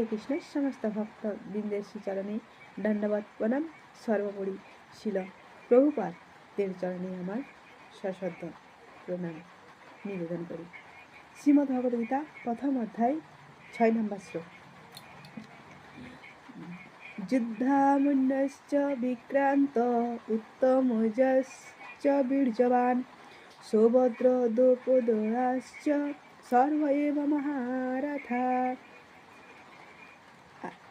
কৃষ্ণ সমস্ত ভক্ত বৃন্দের শ্রীচরণে দণ্ডবত প্রণাম। সর্বোপরি শিল প্রভুপাদের চরণে আমার সশ্রদ্ধ প্রণাম নিবেদন করি। শ্রীমদ্ ভগবদ গীতা প্রথম অধ্যায় 6 নম্বর শ্লোক। যুদ্ধামন্যশ্চ বিক্রান্ত উত্তমযশ্চ বীর্যবান সৌভদ্র দ্রৌপদশ্চ সর্ব এব মহারথা।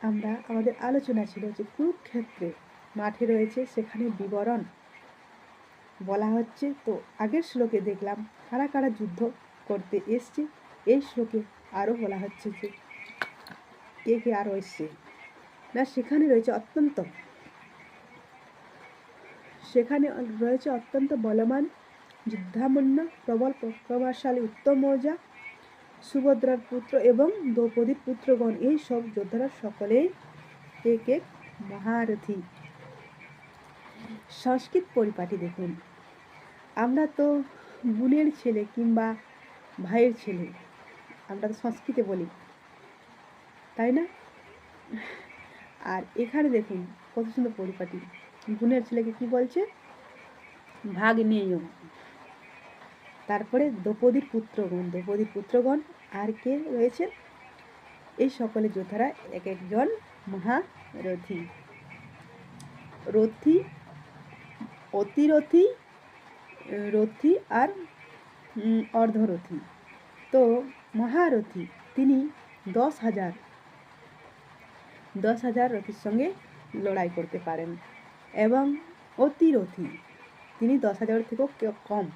আমরা আমাদের আলোচনা ছিল যে কুরুক্ষেত্রে মাঠে রয়েছে, সেখানে বিবরণ বলা হচ্ছে। তো আগের শ্লোকে দেখলাম কারা কারা যুদ্ধ করতে এসছে, এই শ্লোকে আরও বলা হচ্ছে যে কে কে আরও এসছে না। সেখানে রয়েছে অত্যন্ত বলবান যুদ্ধামন্য প্রবল পরাক্রমশালী উত্তমৌজা সুভদ্রার পুত্র এবং দ্রৌপদীর পুত্রগণ। এই সব যোদ্ধারা সকলেই এক এক মহারথী। সংস্কৃত পরিপাটি দেখুন। আমরা তো বোনের ছেলে কিংবা ভাইয়ের ছেলে, আমরা তো সংস্কৃতে বলি, তাই না? আর এখানে দেখুন কত সুন্দর পরিপাটি। বোনের ছেলেকে কি বলছে? ভাগ্নেয়। তারপরে দ্রৌপদীর পুত্রগণ আর কে রয়েছে? এই সকলে যোদ্ধারা এক একজন মহারথী। রথী, অতিরথী, রথী আর অর্ধরথী। তো মহারথী তিনি 10,000 রথীর সঙ্গে লড়াই করতে পারেন, এবং অতিরথী তিনি 10,000 থেকেও কম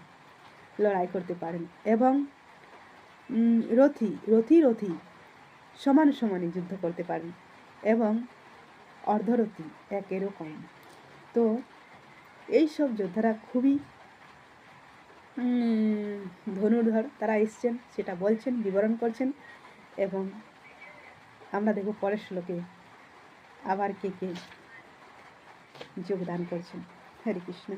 লড়াই করতে পারেন, এবং রথী সমান সমানে যুদ্ধ করতে পারেন, এবং অর্ধরথী একেরও কম। তো এই সব যোদ্ধারা খুবই ধনুর্ধর, তারা এসছেন, সেটা বলছেন, বিবরণ করছেন। এবং আমরা দেখব পরের শ্লোকে আবার কে কে যোগদান করছেন। হরে কৃষ্ণ।